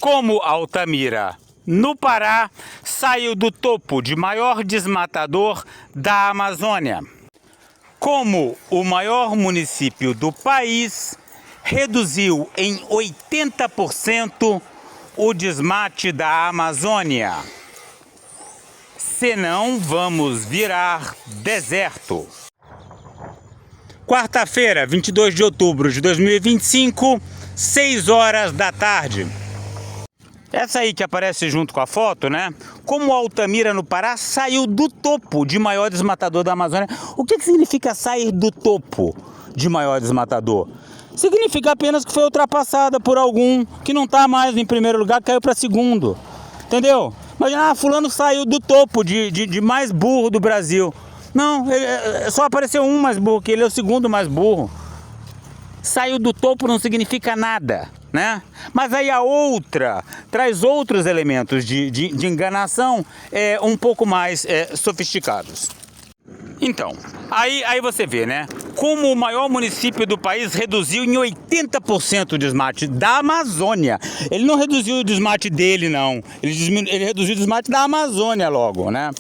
Como Altamira, no Pará, saiu do topo de maior desmatador da Amazônia. Como o maior município do país reduziu em 80% o desmate da Amazônia. Senão vamos virar deserto. Quarta-feira, 22 de outubro de 2025, 6 horas da tarde. Essa aí que aparece junto com a foto, né? Como Altamira, no Pará, saiu do topo de maior desmatador da Amazônia. O que significa sair do topo de maior desmatador? Significa apenas que foi ultrapassada por algum que não está mais em primeiro lugar, caiu para segundo. Entendeu? Imagina, fulano saiu do topo de mais burro do Brasil. Não, só apareceu um mais burro, que ele é o segundo mais burro. Saiu do topo não significa nada, né? Mas aí a outra traz outros elementos de enganação um pouco mais sofisticados. Então, aí você vê, né? Como o maior município do país reduziu em 80% o desmate da Amazônia. Ele não reduziu o desmate dele, não. Ele reduziu o desmate da Amazônia logo, né?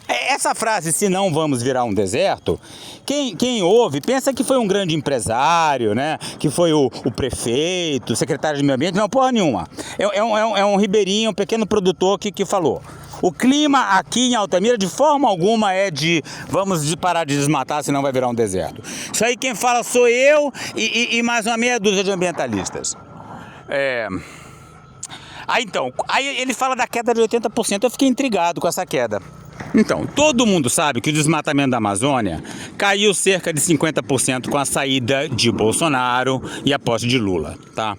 Essa frase, se não vamos virar um deserto, quem ouve pensa que foi um grande empresário, né? Que foi o prefeito, o secretário de meio ambiente. Não, porra nenhuma. É um ribeirinho, um pequeno produtor que falou. O clima aqui em Altamira de forma alguma é de vamos parar de desmatar, senão vai virar um deserto. Isso aí quem fala sou eu e mais uma meia dúzia de ambientalistas. Aí ele fala da queda de 80%, eu fiquei intrigado com essa queda. Então, todo mundo sabe que o desmatamento da Amazônia caiu cerca de 50% com a saída de Bolsonaro e a posse de Lula, tá?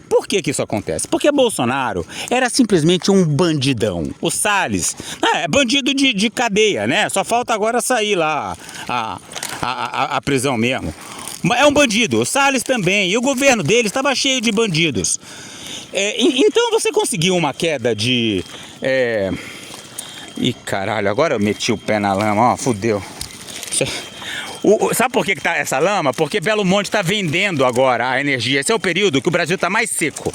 Por que isso acontece? Porque Bolsonaro era simplesmente um bandidão. O Salles é bandido de cadeia, né? Só falta agora sair lá a prisão mesmo. É um bandido, o Salles também, e o governo dele estava cheio de bandidos. Então você conseguiu uma queda de... Ih, caralho, agora eu meti o pé na lama, ó, fudeu. Sabe por que tá essa lama? Porque Belo Monte está vendendo agora a energia. Esse é o período que o Brasil está mais seco.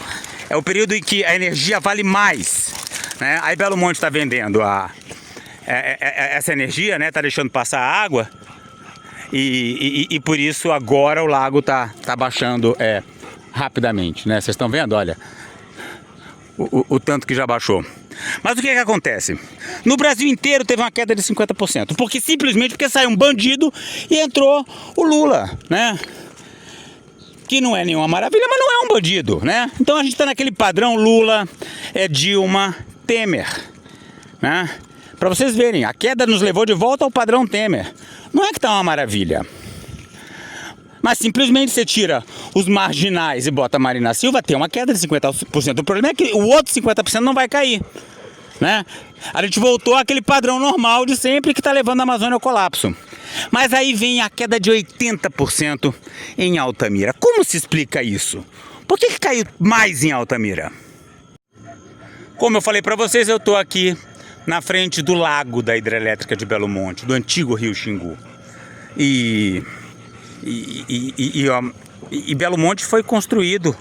É o período em que a energia vale mais, né? Aí Belo Monte está vendendo essa energia, né? Tá deixando passar a água. E por isso agora o lago tá baixando rapidamente, né? Vocês estão vendo? Olha o tanto que já baixou. Mas o que acontece? No Brasil inteiro teve uma queda de 50%. Porque saiu um bandido e entrou o Lula, né? Que não é nenhuma maravilha, mas não é um bandido, né? Então a gente está naquele padrão Lula, Dilma, Temer, né? Para vocês verem, a queda nos levou de volta ao padrão Temer. Não é que tá uma maravilha. Mas simplesmente você tira os marginais e bota a Marina Silva, tem uma queda de 50%. O problema é que o outro 50% não vai cair, né? A gente voltou àquele padrão normal de sempre que está levando a Amazônia ao colapso. Mas aí vem a queda de 80% em Altamira. Como se explica isso? Por que caiu mais em Altamira? Como eu falei para vocês, eu estou aqui na frente do lago da hidrelétrica de Belo Monte, do antigo Rio Xingu. E Belo Monte foi construído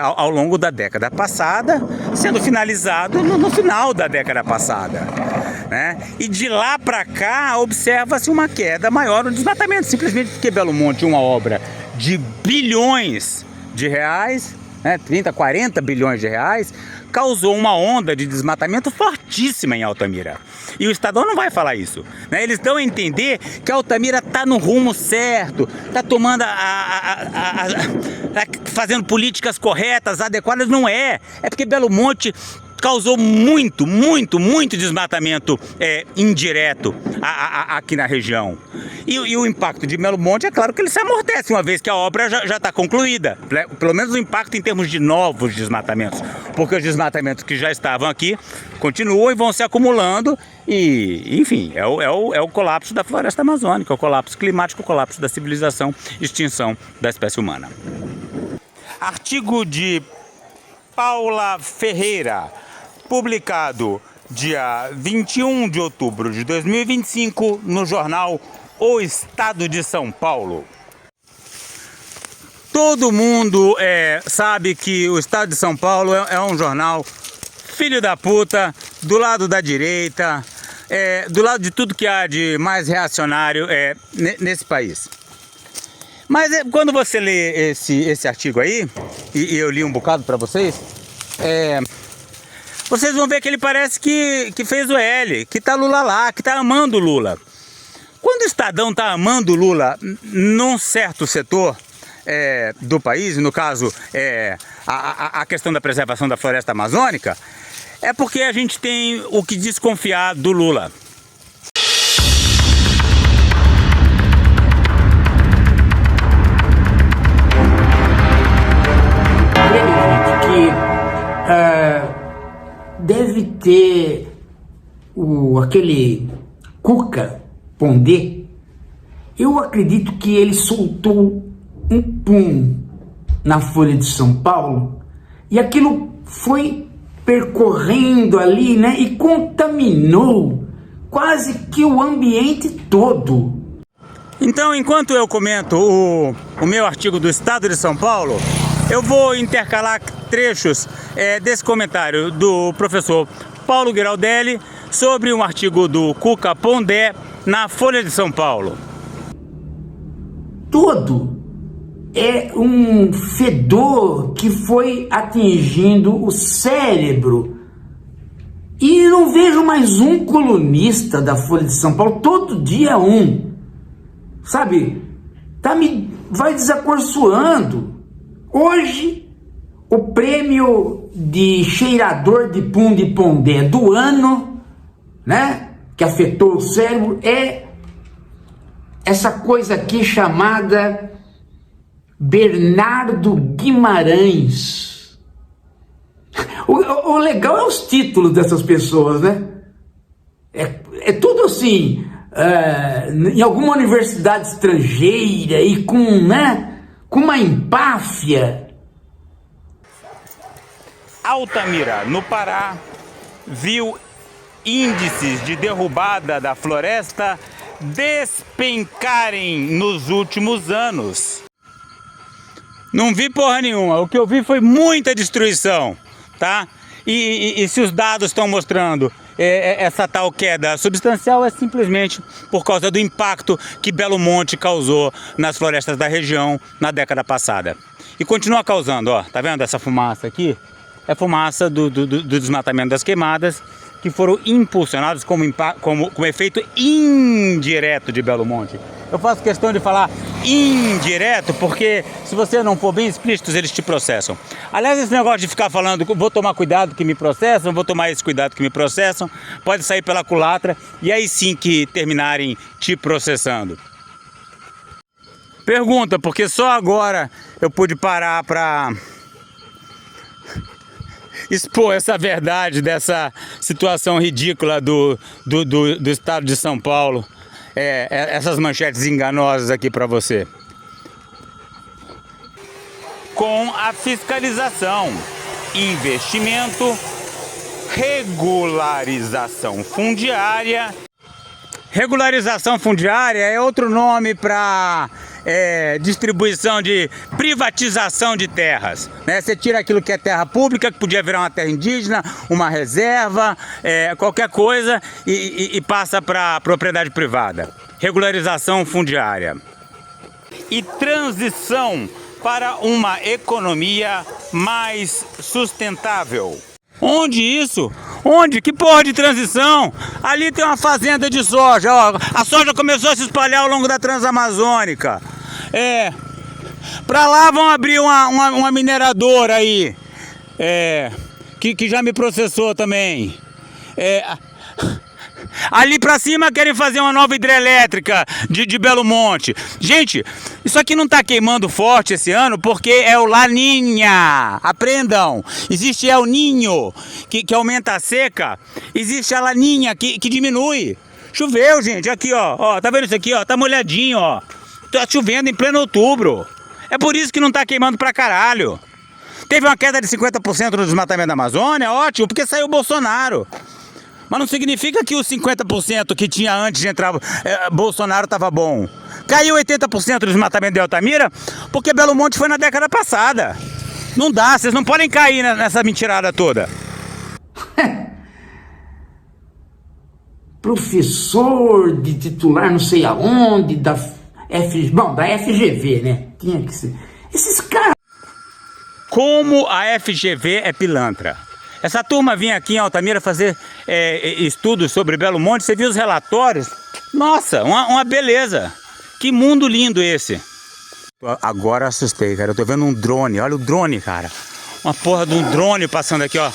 ao longo da década passada, sendo finalizado no final da década passada, né? E de lá para cá observa-se uma queda maior no desmatamento, simplesmente porque Belo Monte, uma obra de bilhões de reais, né, 30, 40 bilhões de reais, causou uma onda de desmatamento fortíssima em Altamira. E o Estadão não vai falar isso, né? Eles dão a entender que a Altamira está no rumo certo, está tomando fazendo políticas corretas, adequadas. Não é. É porque Belo Monte causou muito desmatamento indireto aqui na região. E o impacto de Belo Monte, é claro que ele se amortece uma vez que a obra já está concluída. Pelo menos o impacto em termos de novos desmatamentos. Porque os desmatamentos que já estavam aqui continuam e vão se acumulando. E, enfim, é o colapso da floresta amazônica, o colapso climático, o colapso da civilização, extinção da espécie humana. Artigo de Paula Ferreira, publicado dia 21 de outubro de 2025 no jornal o Estado de São Paulo. Todo mundo sabe que o Estado de São Paulo é um jornal filho da puta, do lado da direita, do lado de tudo que há de mais reacionário nesse país. Mas quando você lê esse artigo aí, e eu li um bocado para vocês, vocês vão ver que ele parece que fez o L, que tá Lula lá, que tá amando o Lula. Quando o Estadão tá amando o Lula num certo setor do país, no caso a questão da preservação da floresta amazônica, é porque a gente tem o que desconfiar do Lula. Deve ter aquele Cuca Pondé. Eu acredito que ele soltou um pum na Folha de São Paulo e aquilo foi percorrendo ali, né, e contaminou quase que o ambiente todo. Então, enquanto eu comento o meu artigo do Estado de São Paulo, eu vou intercalar trechos desse comentário do professor Paulo Giraldelli sobre um artigo do Cuca Pondé na Folha de São Paulo. Todo é um fedor que foi atingindo o cérebro. E não vejo mais um colunista da Folha de São Paulo, todo dia um. Sabe, vai desacorçoando. Hoje, o prêmio de cheirador de pum de Pondé do ano, né, que afetou o cérebro, é essa coisa aqui chamada Bernardo Guimarães. O legal é os títulos dessas pessoas, né? É tudo assim, em alguma universidade estrangeira e com uma empáfia. Altamira, no Pará, viu índices de derrubada da floresta despencarem nos últimos anos. Não vi porra nenhuma, o que eu vi foi muita destruição, tá? E se os dados estão mostrando essa tal queda substancial, é simplesmente por causa do impacto que Belo Monte causou nas florestas da região na década passada. E continua causando, ó, tá vendo essa fumaça aqui? É fumaça do desmatamento das queimadas, que foram impulsionados como efeito indireto de Belo Monte. Eu faço questão de falar indireto, porque se você não for bem explícito, eles te processam. Aliás, esse negócio de ficar falando, vou tomar cuidado que me processam, vou tomar esse cuidado que me processam, pode sair pela culatra e aí sim que terminarem te processando. Pergunta, porque só agora eu pude parar para expor essa verdade dessa situação ridícula do Estado de São Paulo. Essas manchetes enganosas aqui para você. Com a fiscalização, investimento, regularização fundiária. Regularização fundiária é outro nome para distribuição de privatização de terras, né? Você tira aquilo que é terra pública, que podia virar uma terra indígena, uma reserva, qualquer coisa, e passa para propriedade privada. Regularização fundiária. E transição para uma economia mais sustentável. Onde isso? Onde? Que porra de transição? Ali tem uma fazenda de soja, ó. A soja começou a se espalhar ao longo da Transamazônica. Pra lá vão abrir uma mineradora aí. Que já me processou também. Ali pra cima querem fazer uma nova hidrelétrica de Belo Monte. Gente, isso aqui não tá queimando forte esse ano porque é o La Niña. Aprendam. Existe El Niño, que aumenta a seca. Existe a La Niña, que diminui. Choveu, gente. Aqui, ó. Tá vendo isso aqui, ó? Tá molhadinho, ó. Tá chovendo em pleno outubro. É por isso que não tá queimando pra caralho. Teve uma queda de 50% no desmatamento da Amazônia, ótimo, porque saiu o Bolsonaro. Mas não significa que os 50% que tinha antes de entrar Bolsonaro estava bom. Caiu 80% do desmatamento de Altamira porque Belo Monte foi na década passada. Não dá, vocês não podem cair nessa mentirada toda. Professor de titular não sei aonde, da FGV, né? Tinha que ser. Esses caras... Como a FGV é pilantra. Essa turma vinha aqui em Altamira fazer estudos sobre Belo Monte, você viu os relatórios? Nossa, uma beleza. Que mundo lindo esse. Agora assustei, cara. Eu tô vendo um drone. Olha o drone, cara. Uma porra de um drone passando aqui, ó.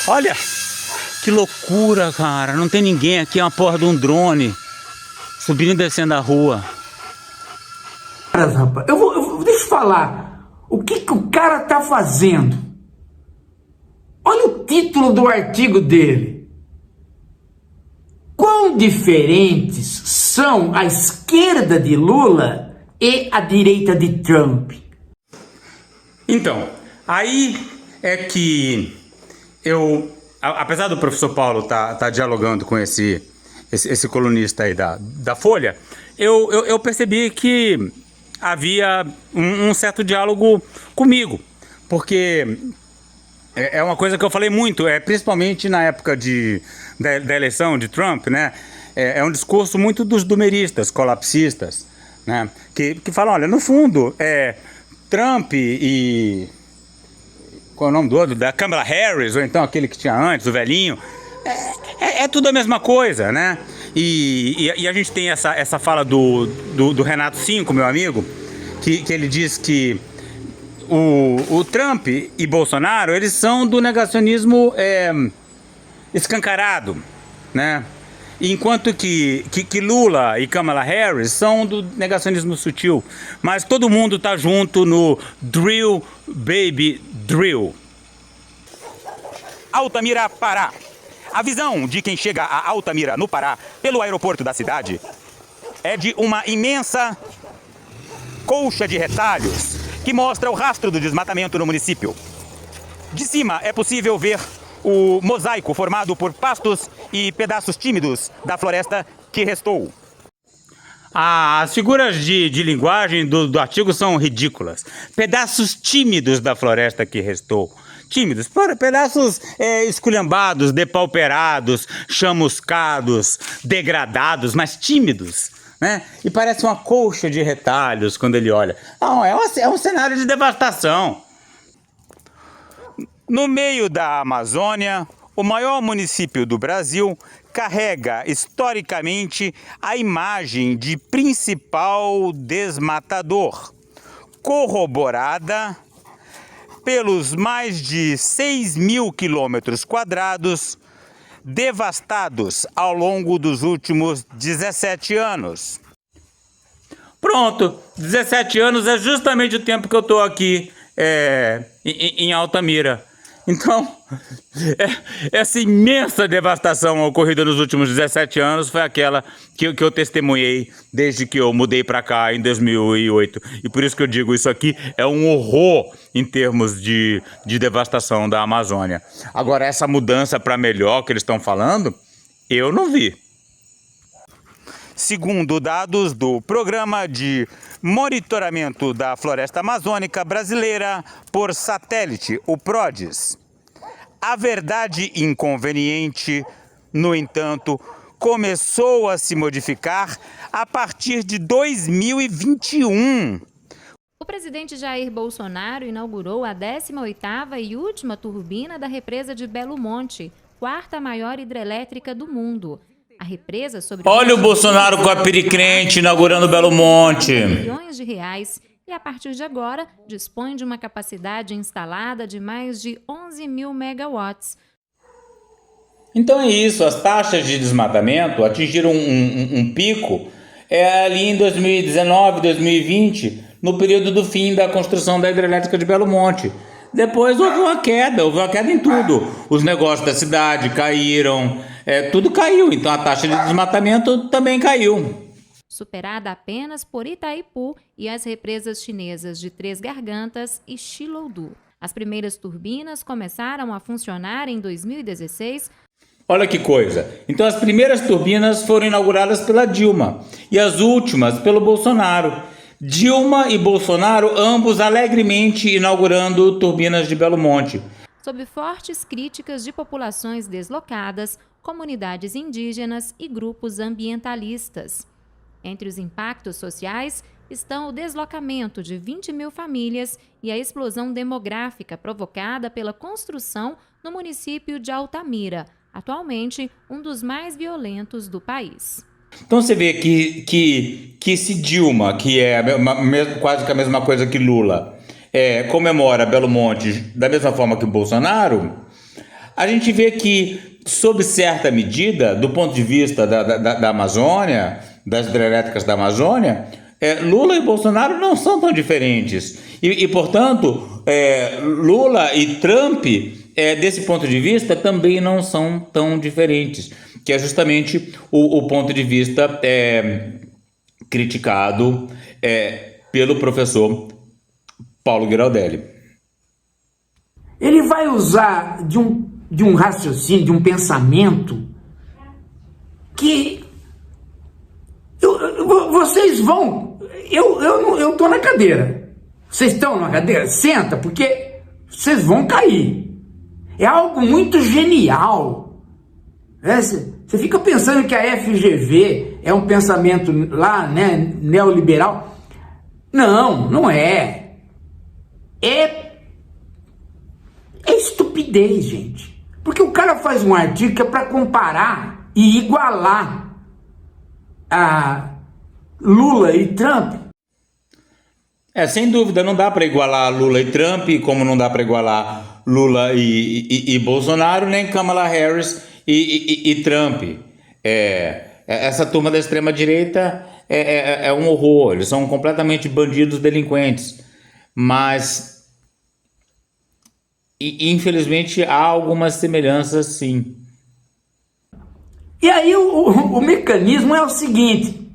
Olha. Que loucura, cara. Não tem ninguém aqui. É uma porra de um drone. Subindo e descendo a rua. Rapaz, deixa eu falar. O que o cara tá fazendo? Olha o título do artigo dele. Quão diferentes são a esquerda de Lula e a direita de Trump? Então, aí é que eu, apesar do professor Paulo tá dialogando com esse colunista aí da Folha, eu percebi que havia um certo diálogo comigo, porque é uma coisa que eu falei muito, principalmente na época da eleição de Trump, né? É um discurso muito dos dumeristas, colapsistas, né? Que falam, olha, no fundo, Trump e... Qual é o nome do outro? Da Kamala Harris, ou então aquele que tinha antes, o velhinho. É tudo a mesma coisa, né? E a gente tem essa fala do Renato Cinco, meu amigo, que ele diz que o Trump e Bolsonaro, eles são do negacionismo escancarado, né? Enquanto que Lula e Kamala Harris são do negacionismo sutil. Mas todo mundo tá junto no drill, baby, drill. Altamira, Pará. A visão de quem chega a Altamira, no Pará, pelo aeroporto da cidade, é de uma imensa colcha de retalhos que mostra o rastro do desmatamento no município. De cima é possível ver o mosaico formado por pastos e pedaços tímidos da floresta que restou. As figuras de linguagem do artigo são ridículas. Pedaços tímidos da floresta que restou. Tímidos, pedaços esculhambados, depauperados, chamuscados, degradados, mas tímidos, né? E parece uma colcha de retalhos quando ele olha. Não, é um cenário de devastação. No meio da Amazônia, o maior município do Brasil carrega historicamente a imagem de principal desmatador, corroborada pelos mais de 6.000 quilômetros quadrados devastados ao longo dos últimos 17 anos. Pronto, 17 anos é justamente o tempo que eu estou aqui em Altamira. Então, essa imensa devastação ocorrida nos últimos 17 anos foi aquela que eu testemunhei desde que eu mudei para cá em 2008. E por isso que eu digo, isso aqui é um horror em termos de devastação da Amazônia. Agora, essa mudança para melhor que eles estão falando, eu não vi. Segundo dados do Programa de Monitoramento da Floresta Amazônica Brasileira por Satélite, o PRODES, a verdade inconveniente, no entanto, começou a se modificar a partir de 2021. O presidente Jair Bolsonaro inaugurou a 18ª e última turbina da represa de Belo Monte, quarta maior hidrelétrica do mundo. A represa sobre... Olha o Bolsonaro com a piricrente inaugurando Belo Monte. ...bilhões de reais e, a partir de agora, dispõe de uma capacidade instalada de mais de 11.000 megawatts. Então é isso, as taxas de desmatamento atingiram um pico ali em 2019, 2020, no período do fim da construção da hidrelétrica de Belo Monte. Depois houve uma queda em tudo. Os negócios da cidade caíram, tudo caiu, então a taxa de desmatamento também caiu. Superada apenas por Itaipu e as represas chinesas de Três Gargantas e Xiluodu. As primeiras turbinas começaram a funcionar em 2016. Olha que coisa. Então as primeiras turbinas foram inauguradas pela Dilma e as últimas pelo Bolsonaro. Dilma e Bolsonaro, ambos alegremente inaugurando turbinas de Belo Monte. Sob fortes críticas de populações deslocadas, comunidades indígenas e grupos ambientalistas. Entre os impactos sociais estão o deslocamento de 20 mil famílias e a explosão demográfica provocada pela construção no município de Altamira, atualmente um dos mais violentos do país. Então você vê que se Dilma, que é quase que a mesma coisa que Lula, comemora Belo Monte da mesma forma que o Bolsonaro, a gente vê que, sob certa medida, do ponto de vista da Amazônia, das hidrelétricas da Amazônia, Lula e Bolsonaro não são tão diferentes. E portanto, Lula e Trump, desse ponto de vista, também não são tão diferentes, que é justamente o ponto de vista criticado pelo professor Paulo Giraldelli. Ele vai usar de um raciocínio, de um pensamento que vocês vão... Eu estou na cadeira. Vocês estão na cadeira? Senta, porque vocês vão cair. É algo muito genial. Você fica pensando que a FGV é um pensamento lá, né, neoliberal. Não, não é. É estupidez, gente. Porque o cara faz um artigo que é para comparar e igualar a Lula e Trump. Sem dúvida, não dá para igualar Lula e Trump, como não dá para igualar Lula e Bolsonaro, nem Kamala Harris e Trump. Essa turma da extrema-direita é um horror, eles são completamente bandidos, delinquentes. Mas, infelizmente, há algumas semelhanças, sim. E aí o mecanismo é o seguinte: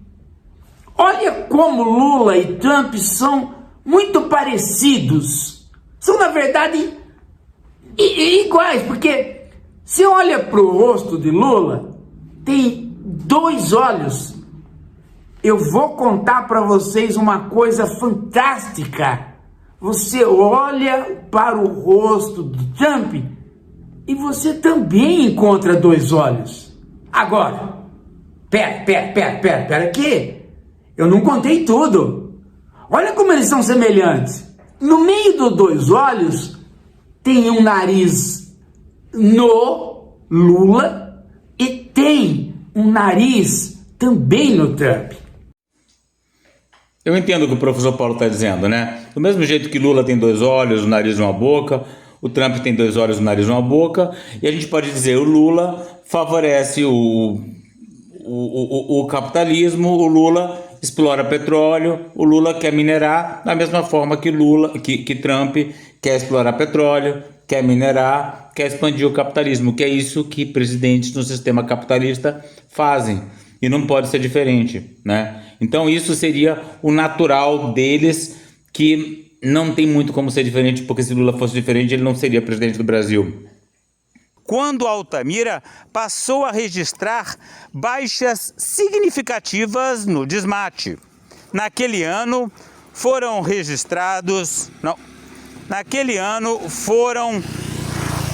olha como Lula e Trump são muito parecidos. São, na verdade, iguais, porque se olha para o rosto de Lula, tem 2 olhos. Eu vou contar para vocês uma coisa fantástica. Você olha para o rosto de Trump e você também encontra 2 olhos. Agora, pera aqui. Eu não contei tudo. Olha como eles são semelhantes. No meio dos 2 olhos tem um nariz no Lula e tem um nariz também no Trump. Eu entendo o que o professor Paulo está dizendo, né? Do mesmo jeito que Lula tem 2 olhos, um nariz e uma boca, o Trump tem 2 olhos, um nariz e uma boca, e a gente pode dizer o Lula favorece o capitalismo, o Lula explora petróleo, o Lula quer minerar da mesma forma que Trump quer explorar petróleo, quer minerar, quer expandir o capitalismo, que é isso que presidentes no sistema capitalista fazem. E não pode ser diferente, né? Então isso seria o natural deles, que não tem muito como ser diferente, porque se Lula fosse diferente, ele não seria presidente do Brasil. Quando Altamira passou a registrar baixas significativas no desmate. Naquele ano foram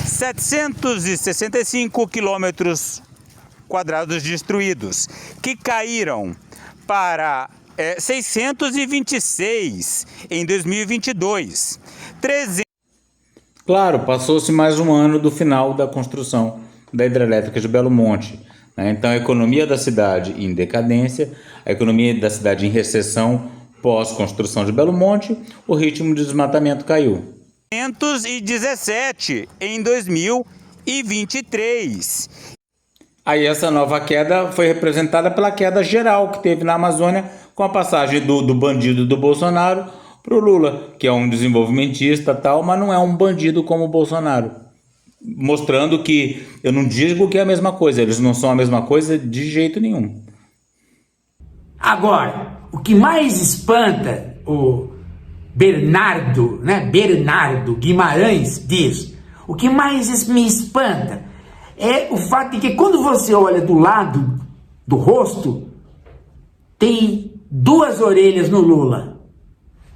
765 quilômetros quadrados destruídos, que caíram para 626 em 2022. Claro, passou-se mais um ano do final da construção da hidrelétrica de Belo Monte, né? Então a economia da cidade em decadência, a economia da cidade em recessão pós-construção de Belo Monte, o ritmo de desmatamento caiu. 517 em 2023. Aí essa nova queda foi representada pela queda geral que teve na Amazônia, com a passagem do bandido do Bolsonaro para o Lula, que é um desenvolvimentista tal, mas não é um bandido como o Bolsonaro. Mostrando que, eu não digo que é a mesma coisa, eles não são a mesma coisa de jeito nenhum. Agora, o que mais espanta o Bernardo Guimarães diz, o que mais me espanta é o fato de que quando você olha do lado do rosto, tem 2 orelhas no Lula.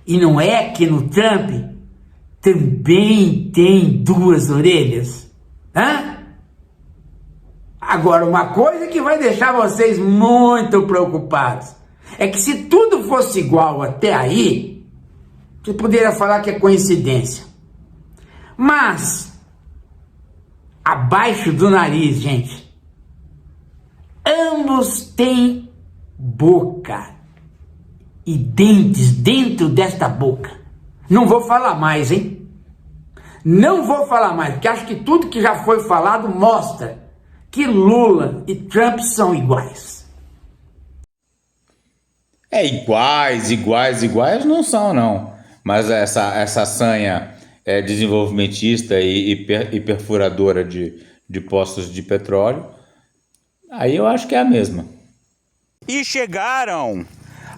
E não é que no Trump também tem 2 orelhas? Hã? Agora, uma coisa que vai deixar vocês muito preocupados é que se tudo fosse igual até aí, você poderia falar que é coincidência. Mas, abaixo do nariz, gente, ambos têm boca e dentes dentro desta boca. Não vou falar mais, hein? Não vou falar mais, porque acho que tudo que já foi falado mostra que Lula e Trump são iguais. Iguais não são, não. Mas essa sanha desenvolvimentista e perfuradora de poços de petróleo, aí eu acho que é a mesma. E chegaram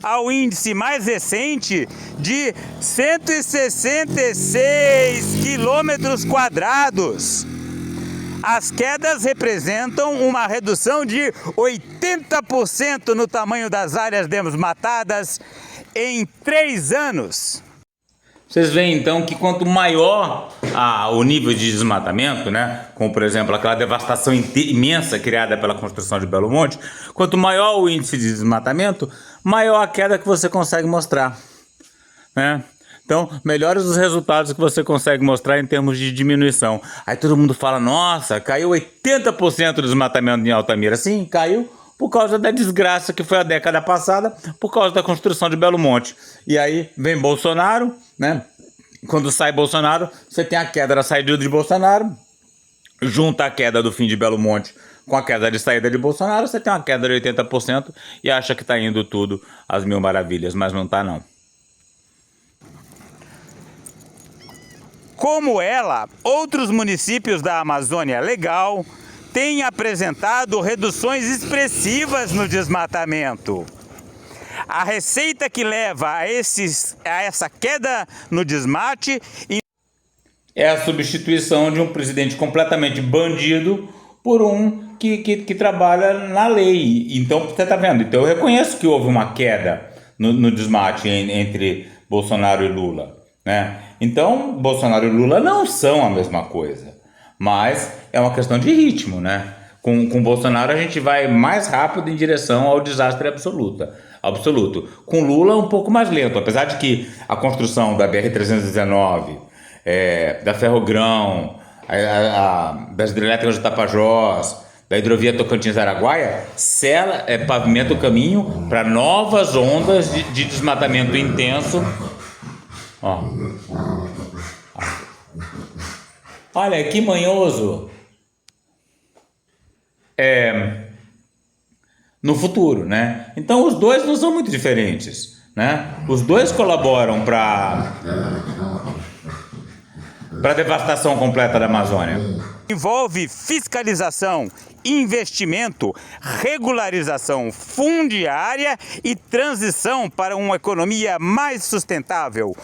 ao índice mais recente de 166 quilômetros quadrados. As quedas representam uma redução de 80% no tamanho das áreas desmatadas em 3 anos. Vocês veem então que quanto maior o nível de desmatamento, né, como por exemplo aquela devastação imensa criada pela construção de Belo Monte, quanto maior o índice de desmatamento, maior a queda que você consegue mostrar, né? Então, melhores os resultados que você consegue mostrar em termos de diminuição. Aí todo mundo fala, nossa, caiu 80% do desmatamento em Altamira. Sim, caiu por causa da desgraça que foi a década passada, por causa da construção de Belo Monte. E aí vem Bolsonaro, né? Quando sai Bolsonaro, você tem a queda da saída de Bolsonaro, junta a queda do fim de Belo Monte com a queda de saída de Bolsonaro, você tem uma queda de 80% e acha que está indo tudo às mil maravilhas, mas não está não. Como ela, outros municípios da Amazônia Legal têm apresentado reduções expressivas no desmatamento. A receita que leva a essa queda no desmate é a substituição de um presidente completamente bandido por um que trabalha na lei. Então, você está vendo? Então, eu reconheço que houve uma queda no desmate entre Bolsonaro e Lula, né? Então, Bolsonaro e Lula não são a mesma coisa, mas é uma questão de ritmo, né? Com Bolsonaro a gente vai mais rápido em direção ao desastre absoluto. Com Lula um pouco mais lento, apesar de que a construção da BR-319, da Ferrogrão, das hidrelétricas de Tapajós, da hidrovia Tocantins-Araguaia, pavimenta o caminho para novas ondas de desmatamento intenso. Ó. Olha que manhoso. No futuro, né? Então os dois não são muito diferentes, né? Os dois colaboram para a devastação completa da Amazônia. Envolve fiscalização, investimento, regularização fundiária e transição para uma economia mais sustentável.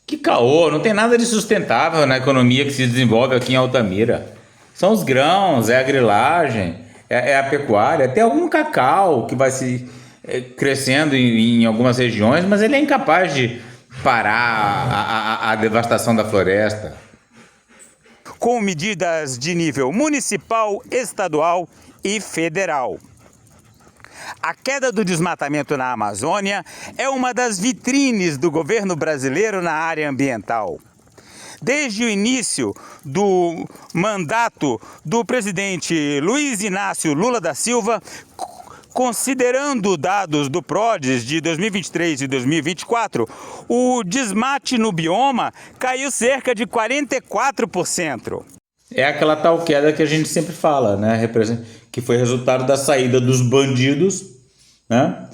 Que caô, não tem nada de sustentável na economia que se desenvolve aqui em Altamira. São os grãos, é a grilagem, é a pecuária, tem algum cacau que vai se crescendo em algumas regiões, mas ele é incapaz de parar a devastação da floresta. Com medidas de nível municipal, estadual e federal. A queda do desmatamento na Amazônia é uma das vitrines do governo brasileiro na área ambiental. Desde o início do mandato do presidente Luiz Inácio Lula da Silva, considerando dados do PRODES de 2023 e 2024, o desmate no bioma caiu cerca de 44%. É aquela tal queda que a gente sempre fala, né? Que foi resultado da saída dos bandidos, né?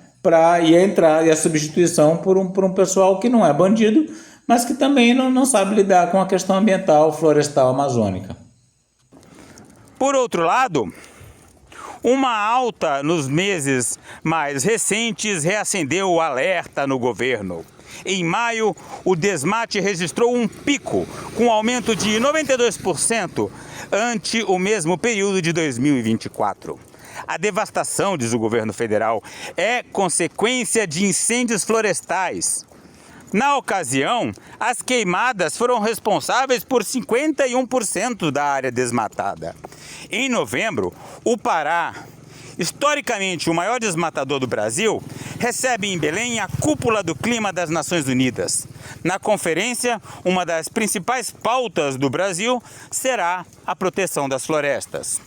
E a substituição por um pessoal que não é bandido, mas que também não sabe lidar com a questão ambiental, florestal, amazônica. Por outro lado, uma alta nos meses mais recentes reacendeu o alerta no governo. Em maio, o desmate registrou um pico, com aumento de 92% ante o mesmo período de 2024. A devastação, diz o governo federal, é consequência de incêndios florestais. Na ocasião, as queimadas foram responsáveis por 51% da área desmatada. Em novembro, o Pará, historicamente o maior desmatador do Brasil, recebe em Belém a cúpula do clima das Nações Unidas. Na conferência, uma das principais pautas do Brasil será a proteção das florestas.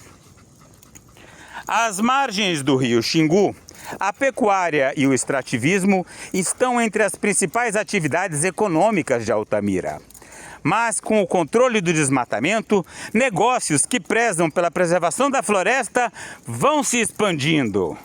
Às margens do rio Xingu, a pecuária e o extrativismo estão entre as principais atividades econômicas de Altamira. Mas, com o controle do desmatamento, negócios que prezam pela preservação da floresta vão se expandindo.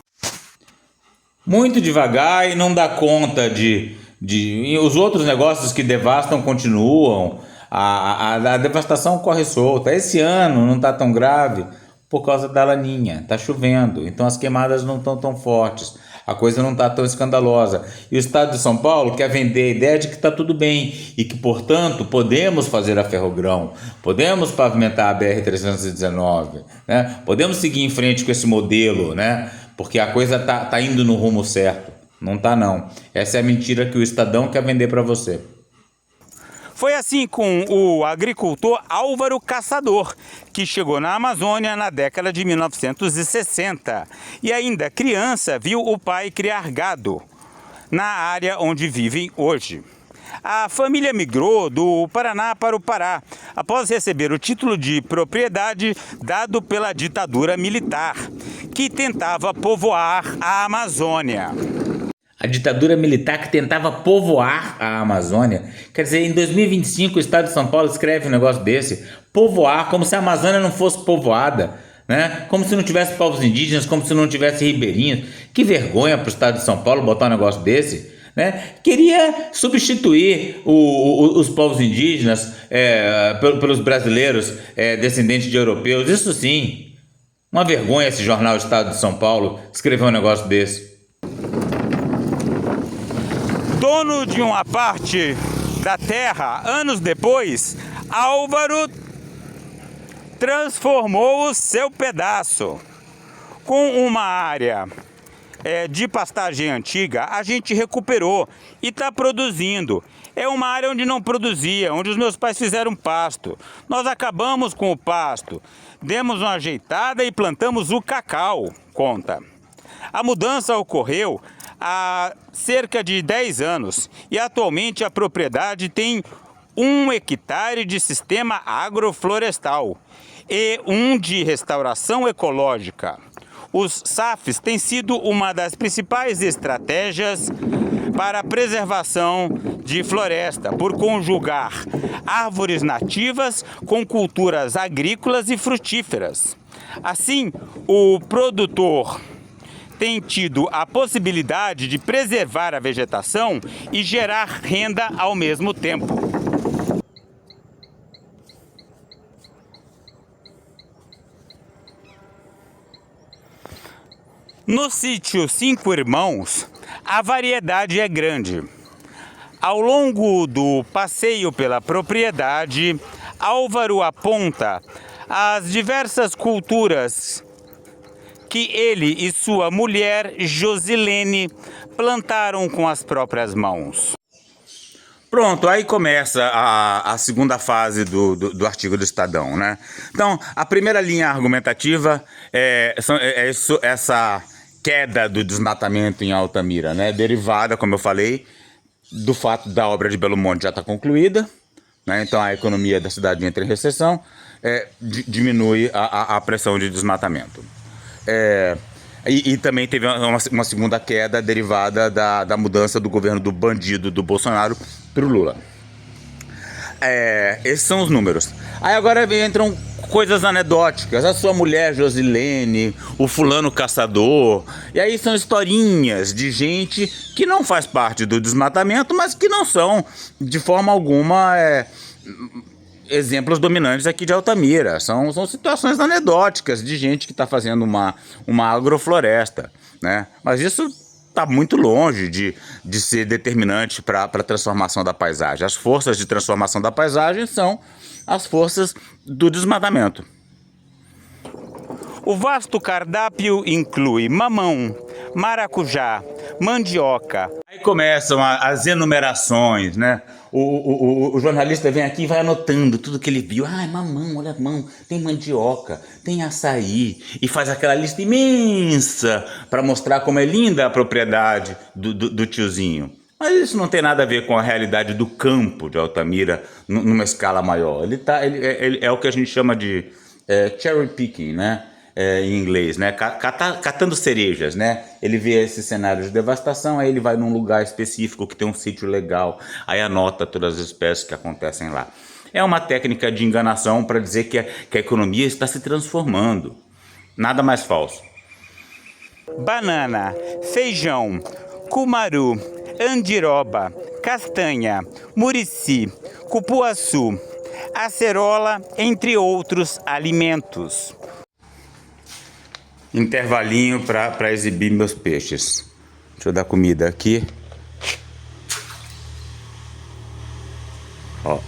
Muito devagar e não dá conta e os outros negócios que devastam continuam. A devastação corre solta. Esse ano não está tão grave por causa da laninha, está chovendo, então as queimadas não estão tão fortes, a coisa não está tão escandalosa. E o estado de São Paulo quer vender a ideia de que está tudo bem e que, portanto, podemos fazer a ferrogrão, podemos pavimentar a BR-319, né? Podemos seguir em frente com esse modelo, né? Porque a coisa tá indo no rumo certo. Não está não. Essa é a mentira que o Estadão quer vender para você. Foi assim com o agricultor Álvaro Caçador, que chegou na Amazônia na década de 1960 e ainda criança viu o pai criar gado na área onde vivem hoje. A família migrou do Paraná para o Pará após receber o título de propriedade dado pela ditadura militar, que tentava povoar a Amazônia. A ditadura militar que tentava povoar a Amazônia. Quer dizer, em 2025 o estado de São Paulo escreve um negócio desse. Povoar, como se a Amazônia não fosse povoada, né? Como se não tivesse povos indígenas, como se não tivesse ribeirinhos. Que vergonha para o estado de São Paulo botar um negócio desse, né? Queria substituir os povos indígenas pelos brasileiros descendentes de europeus. Isso sim. Uma vergonha esse jornal Estado de São Paulo escrever um negócio desse. Dono de uma parte da terra, anos depois, Álvaro transformou o seu pedaço. Com uma área de pastagem antiga, a gente recuperou e está produzindo. É uma área onde não produzia, onde os meus pais fizeram pasto. Nós acabamos com o pasto, demos uma ajeitada e plantamos o cacau, conta. A mudança ocorreu há cerca de 10 anos e atualmente a propriedade tem 1 hectare de sistema agroflorestal e 1 de restauração ecológica. Os SAFs têm sido uma das principais estratégias para a preservação de floresta, por conjugar árvores nativas com culturas agrícolas e frutíferas. Assim, o produtor tem tido a possibilidade de preservar a vegetação e gerar renda ao mesmo tempo. No sítio Cinco Irmãos, a variedade é grande. Ao longo do passeio pela propriedade, Álvaro aponta as diversas culturas que ele e sua mulher, Josilene, plantaram com as próprias mãos. Pronto, aí começa a segunda fase do artigo do Estadão, né? Então, a primeira linha argumentativa é essa queda do desmatamento em Altamira, né? Derivada, como eu falei, do fato da obra de Belo Monte já estar concluída, né? Então a economia da cidade entra em recessão, diminui a pressão de desmatamento. E também teve uma segunda queda derivada da mudança do governo do bandido do Bolsonaro para o Lula. Esses são os números. Aí agora entram coisas anedóticas. A sua mulher Josilene, o fulano caçador. E aí são historinhas de gente que não faz parte do desmatamento, mas que não são de forma alguma exemplos dominantes aqui de Altamira. São situações anedóticas de gente que está fazendo uma agrofloresta, né? Mas isso está muito longe de ser determinante para a transformação da paisagem. As forças de transformação da paisagem são as forças do desmatamento. O vasto cardápio inclui mamão, maracujá, mandioca. Aí começam as enumerações, né? O jornalista vem aqui e vai anotando tudo que ele viu. Ah, mamão, olha mamão, tem mandioca, tem açaí. E faz aquela lista imensa para mostrar como é linda a propriedade do tiozinho. Mas isso não tem nada a ver com a realidade do campo de Altamira numa escala maior. Ele é o que a gente chama de cherry picking, né? Em inglês, né? Catando cerejas, né? Ele vê esse cenário de devastação, aí ele vai num lugar específico que tem um sítio legal, aí anota todas as espécies que acontecem lá. É uma técnica de enganação para dizer que a economia está se transformando. Nada mais falso. Banana, feijão, cumaru, andiroba, castanha, murici, cupuaçu, acerola, entre outros alimentos. Intervalinho para exibir meus peixes. Deixa eu dar comida aqui. Ó.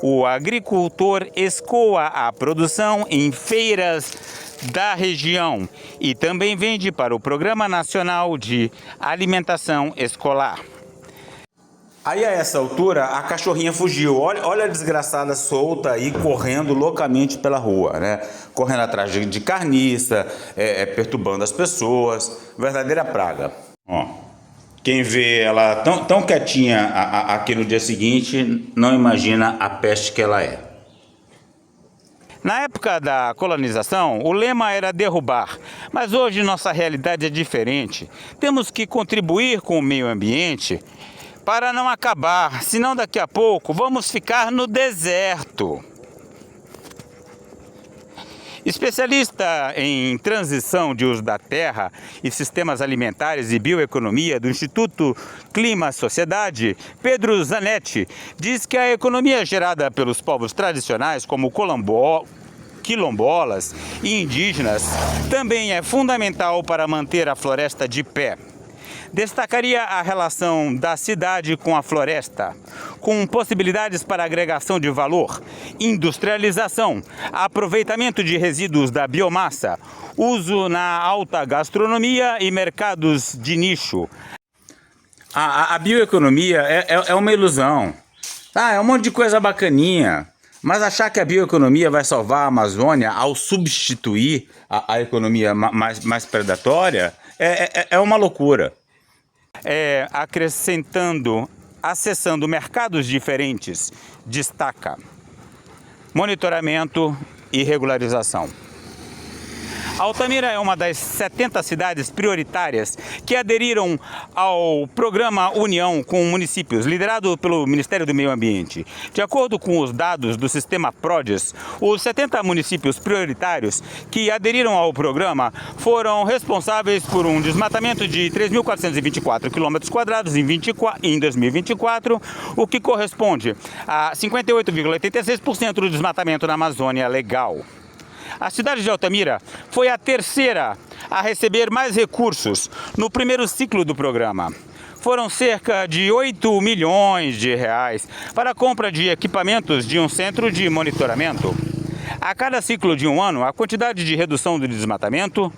O agricultor escoa a produção em feiras da região e também vende para o Programa Nacional de Alimentação Escolar. Aí a essa altura a cachorrinha fugiu. Olha a desgraçada solta aí correndo loucamente pela rua, né? Correndo atrás de carniça, perturbando as pessoas, verdadeira praga. Ó, quem vê ela tão quietinha aqui no dia seguinte não imagina a peste que ela é. Na época da colonização, o lema era derrubar, mas hoje nossa realidade é diferente. Temos que contribuir com o meio ambiente para não acabar, senão daqui a pouco vamos ficar no deserto. Especialista em transição de uso da terra e sistemas alimentares e bioeconomia do Instituto Clima Sociedade, Pedro Zanetti, diz que a economia gerada pelos povos tradicionais, como quilombolas e indígenas, também é fundamental para manter a floresta de pé. Destacaria a relação da cidade com a floresta, com possibilidades para agregação de valor, industrialização, aproveitamento de resíduos da biomassa, uso na alta gastronomia e mercados de nicho. A bioeconomia é uma ilusão. É um monte de coisa bacaninha. Mas achar que a bioeconomia vai salvar a Amazônia ao substituir a economia mais predatória é uma loucura. Acessando mercados diferentes, destaca monitoramento e regularização. Altamira é uma das 70 cidades prioritárias que aderiram ao programa União com Municípios, liderado pelo Ministério do Meio Ambiente. De acordo com os dados do sistema PRODES, os 70 municípios prioritários que aderiram ao programa foram responsáveis por um desmatamento de 3.424 km² em 2024, o que corresponde a 58,86% do desmatamento na Amazônia legal. A cidade de Altamira foi a terceira a receber mais recursos no primeiro ciclo do programa. Foram cerca de 8 milhões de reais para a compra de equipamentos de um centro de monitoramento. A cada ciclo de um ano, a quantidade de redução do desmatamento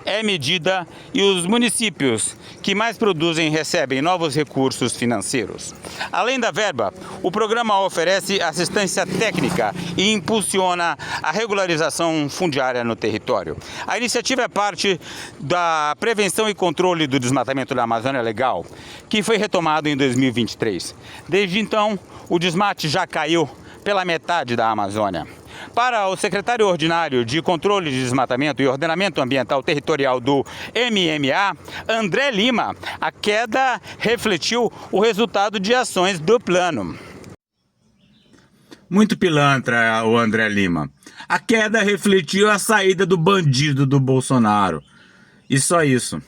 é medida e os municípios que mais produzem recebem novos recursos financeiros. Além da verba, o programa oferece assistência técnica e impulsiona a regularização fundiária no território. A iniciativa é parte da prevenção e controle do desmatamento da Amazônia Legal, que foi retomado em 2023. Desde então, o desmate já caiu pela metade da Amazônia. Para o secretário ordinário de Controle de Desmatamento e Ordenamento Ambiental Territorial do MMA, André Lima, a queda refletiu o resultado de ações do plano. Muito pilantra o André Lima. A queda refletiu a saída do bandido do Bolsonaro. E só isso.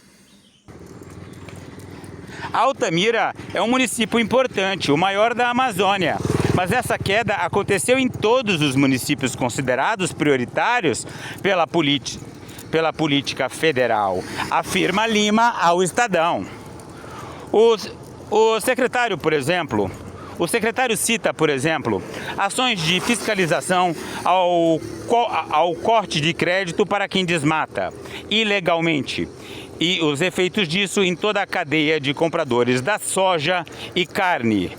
Altamira é um município importante, o maior da Amazônia, mas essa queda aconteceu em todos os municípios considerados prioritários pela política federal, afirma Lima ao Estadão. O secretário cita, por exemplo, ações de fiscalização ao corte de crédito para quem desmata ilegalmente e os efeitos disso em toda a cadeia de compradores da soja e carne.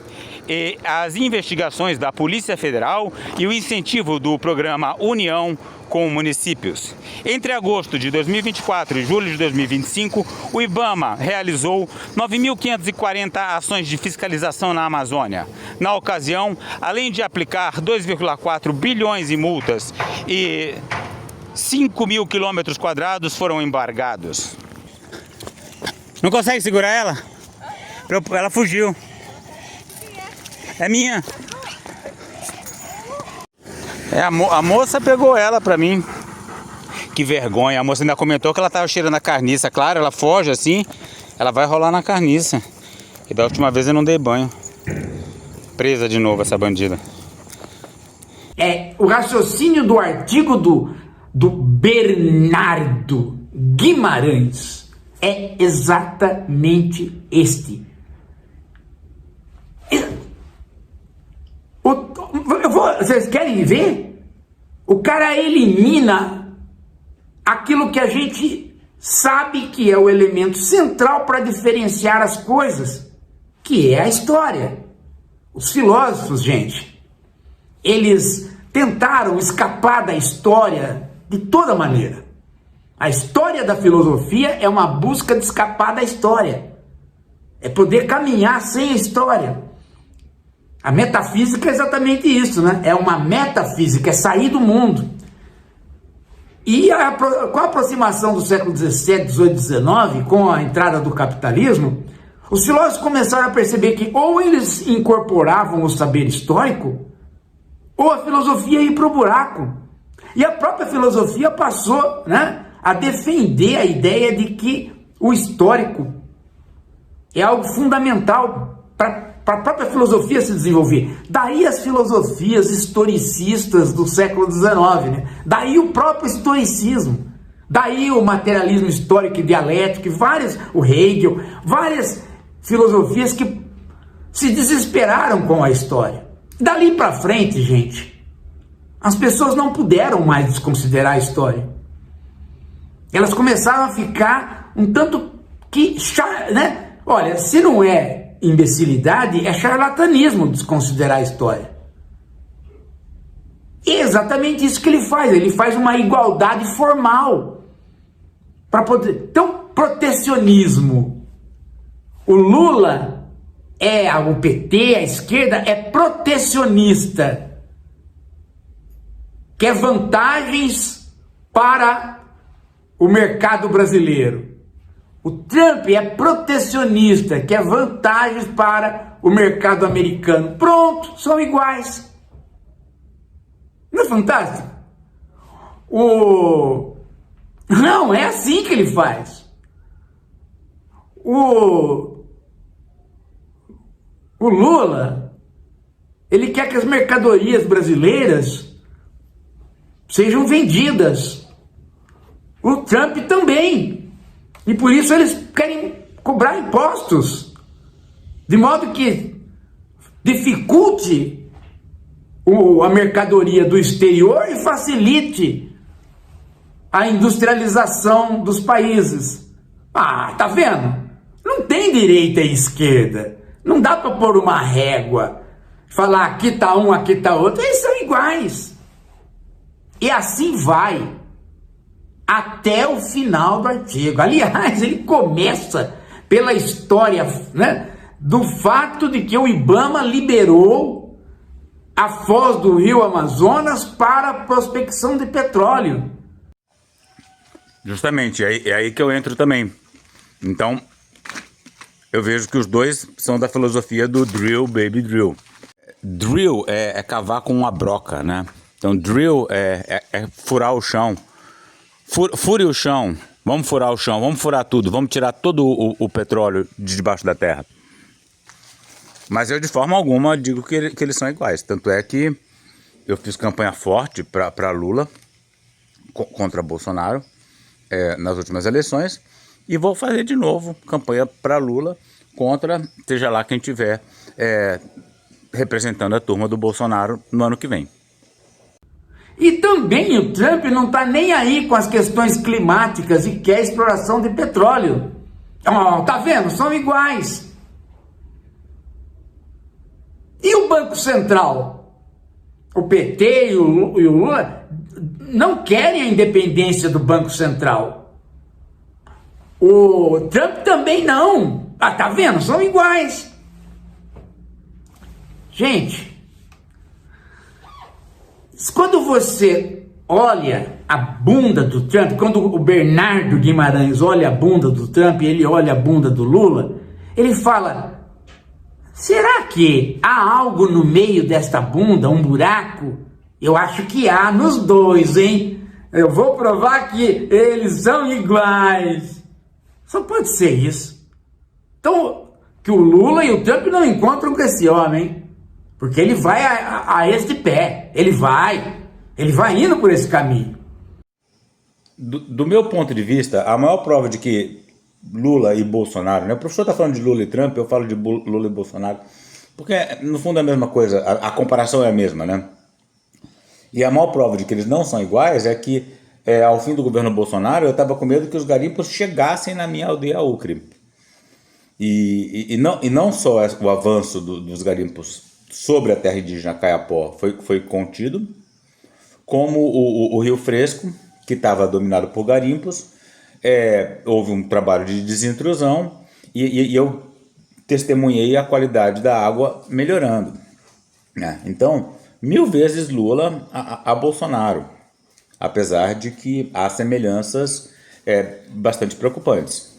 E as investigações da Polícia Federal e o incentivo do programa União com municípios. Entre agosto de 2024 e julho de 2025, o IBAMA realizou 9.540 ações de fiscalização na Amazônia. Na ocasião, além de aplicar 2,4 bilhões em multas e 5.000 quilômetros quadrados foram embargados. Não consegue segurar ela? Ela fugiu. É minha. A moça pegou ela pra mim. Que vergonha. A moça ainda comentou que ela tava cheirando a carniça. Claro, ela foge assim, ela vai rolar na carniça. E da última vez eu não dei banho. Presa de novo essa bandida. O raciocínio do artigo do Bernardo Guimarães é exatamente este. Vocês querem ver? O cara elimina aquilo que a gente sabe que é o elemento central para diferenciar as coisas, que é a história. Os filósofos, gente, eles tentaram escapar da história de toda maneira. A história da filosofia é uma busca de escapar da história. É poder caminhar sem a história. A metafísica é exatamente isso, né? É uma metafísica, é sair do mundo. E com a aproximação do século XVII, XVIII, XIX, com a entrada do capitalismo, os filósofos começaram a perceber que ou eles incorporavam o saber histórico, ou a filosofia ia para o buraco. E a própria filosofia passou, né, a defender a ideia de que o histórico é algo fundamental para a própria filosofia se desenvolver. Daí as filosofias historicistas do século XIX, né? Daí o próprio historicismo, daí o materialismo histórico e dialético, o Hegel, várias filosofias que se desesperaram com a história. Dali para frente, gente, as pessoas não puderam mais desconsiderar a história. Elas começaram a ficar um tanto que, né? Olha, se não é imbecilidade, é charlatanismo desconsiderar a história. É exatamente isso que ele faz uma igualdade formal para poder. Então, protecionismo. O Lula o PT, a esquerda é protecionista. Quer vantagens para o mercado brasileiro. O Trump é protecionista, quer vantagens para o mercado americano. Pronto, são iguais. Não é fantástico? Não, é assim que ele faz. O Lula, ele quer que as mercadorias brasileiras sejam vendidas. O Trump também. E por isso eles querem cobrar impostos, de modo que dificulte a mercadoria do exterior e facilite a industrialização dos países. Tá vendo? Não tem direita e esquerda. Não dá para pôr uma régua, falar aqui tá um, aqui tá outro. Eles são iguais. E assim vai até o final do artigo. Aliás, ele começa pela história, né, do fato de que o IBAMA liberou a foz do rio Amazonas para a prospecção de petróleo. Justamente, é aí que eu entro também. Então, eu vejo que os dois são da filosofia do drill, baby drill. Drill é cavar com uma broca, né? Então, drill é furar o chão. Fure o chão, Vamos furar o chão, vamos furar tudo, vamos tirar todo o petróleo de debaixo da terra. Mas eu de forma alguma digo que eles são iguais. Tanto é que eu fiz campanha forte para Lula contra Bolsonaro nas últimas eleições. E vou fazer de novo campanha para Lula contra, seja lá quem tiver representando a turma do Bolsonaro no ano que vem. E também o Trump não está nem aí com as questões climáticas e quer exploração de petróleo. Oh, tá vendo? São iguais. E o Banco Central? O PT e o Lula não querem a independência do Banco Central. O Trump também não. Ah, tá vendo? São iguais. Gente, quando você olha a bunda do Trump, quando o Bernardo Guimarães olha a bunda do Trump e ele olha a bunda do Lula, ele fala: será que há algo no meio desta bunda, um buraco? Eu acho que há nos dois, hein? Eu vou provar que eles são iguais. Só pode ser isso. Então, que o Lula e o Trump não encontram com esse homem, hein? Porque ele vai a este pé. Ele vai indo por esse caminho. Do meu ponto de vista, a maior prova de que Lula e Bolsonaro, né? O professor está falando de Lula e Trump, eu falo de Lula e Bolsonaro, porque no fundo é a mesma coisa, a comparação é a mesma, né? E a maior prova de que eles não são iguais é que ao fim do governo Bolsonaro eu estava com medo que os garimpos chegassem na minha aldeia Ucre. E não só o avanço dos garimpos sobre a terra indígena Caiapó foi contido, como o Rio Fresco, que estava dominado por garimpos, houve um trabalho de desintrusão e eu testemunhei a qualidade da água melhorando. Então, 1000 vezes Lula a Bolsonaro, apesar de que há semelhanças bastante preocupantes.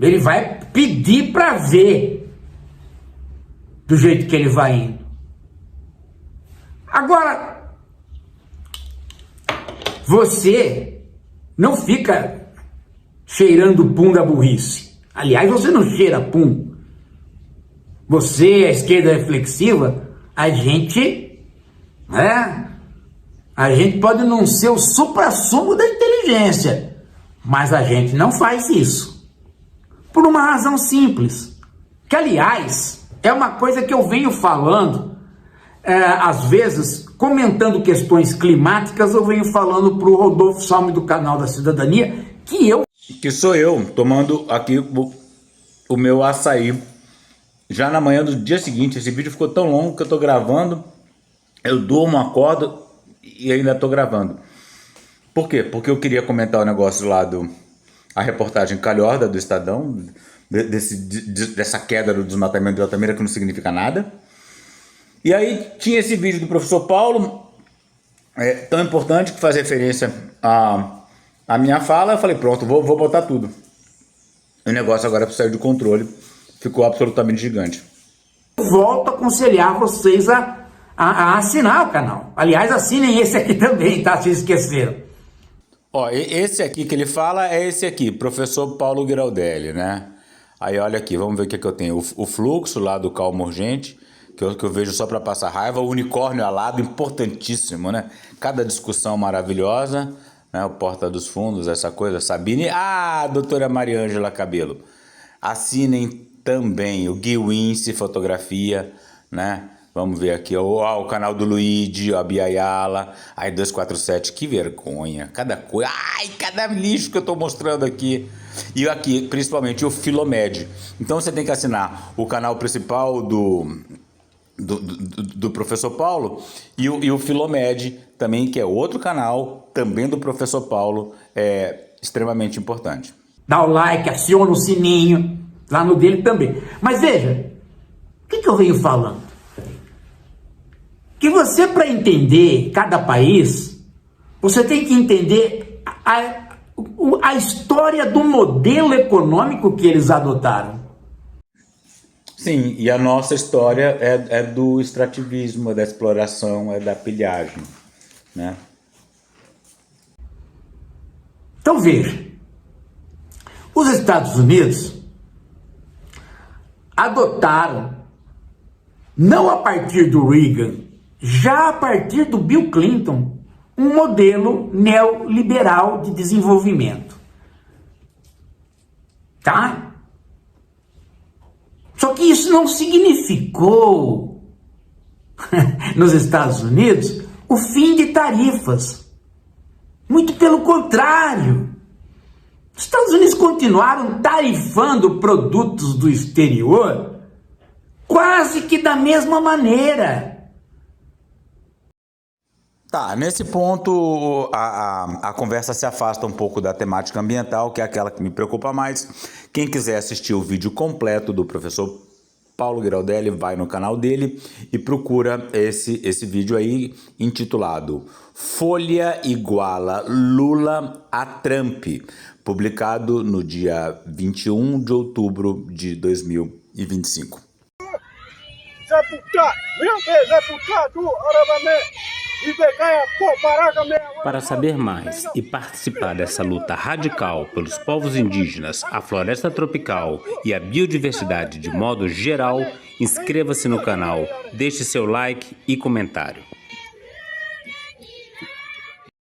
Ele vai pedir para ver do jeito que ele vai indo. Agora, você não fica cheirando pum da burrice. Aliás, você não cheira pum. Você, a esquerda reflexiva, a gente pode não ser o suprassumo da inteligência, mas a gente não faz isso. Por uma razão simples, que aliás é uma coisa que eu venho falando, às vezes comentando questões climáticas, eu venho falando para o Rodolfo Salme do canal da Cidadania, que sou eu tomando aqui o meu açaí, já na manhã do dia seguinte. Esse vídeo ficou tão longo que eu estou gravando, eu durmo, acordo e ainda estou gravando. Por quê? Porque eu queria comentar o negócio lá a reportagem calhorda do Estadão, dessa queda do desmatamento de Altamira, que não significa nada. E aí tinha esse vídeo do professor Paulo, tão importante, que faz referência à minha fala. Eu falei, pronto, vou botar tudo. O negócio agora saiu de controle, ficou absolutamente gigante. Eu volto a aconselhar vocês a assinar o canal. Aliás, assinem esse aqui também, tá? Vocês esqueceram. Esse aqui que ele fala é esse aqui, professor Paulo Giraldelli, né? Aí olha aqui, vamos ver o que eu tenho. O fluxo lá do Calma Urgente, que eu vejo só para passar raiva. O unicórnio alado, importantíssimo, né? Cada discussão maravilhosa, né? O Porta dos Fundos, essa coisa. Sabine, doutora Mariângela Cabelo. Assinem também o Gui Wince Fotografia, né? Vamos ver aqui, o canal do Luigi, a Biayala, aí 247, que vergonha, cada coisa, cada lixo que eu tô mostrando aqui. E aqui, principalmente, o Filomed. Então você tem que assinar o canal principal do professor Paulo e o Filomed também, que é outro canal, também do professor Paulo, extremamente importante. Dá o like, aciona o sininho, lá no dele também. Mas veja, o que eu venho falando? Que você, para entender cada país, você tem que entender a história do modelo econômico que eles adotaram. Sim, e a nossa história é do extrativismo, é da exploração, é da pilhagem, né? Então veja, os Estados Unidos adotaram, não a partir do Reagan, já a partir do Bill Clinton, um modelo neoliberal de desenvolvimento. Tá? Só que isso não significou, nos Estados Unidos, o fim de tarifas. Muito pelo contrário. Os Estados Unidos continuaram tarifando produtos do exterior quase que da mesma maneira. Tá, nesse ponto a conversa se afasta um pouco da temática ambiental, que é aquela que me preocupa mais. Quem quiser assistir o vídeo completo do professor Paulo Giraldelli, vai no canal dele e procura esse vídeo aí intitulado Folha iguala Lula a Trump, publicado no dia 21 de outubro de 2025. Para saber mais e participar dessa luta radical pelos povos indígenas, a floresta tropical e a biodiversidade de modo geral, inscreva-se no canal, deixe seu like e comentário.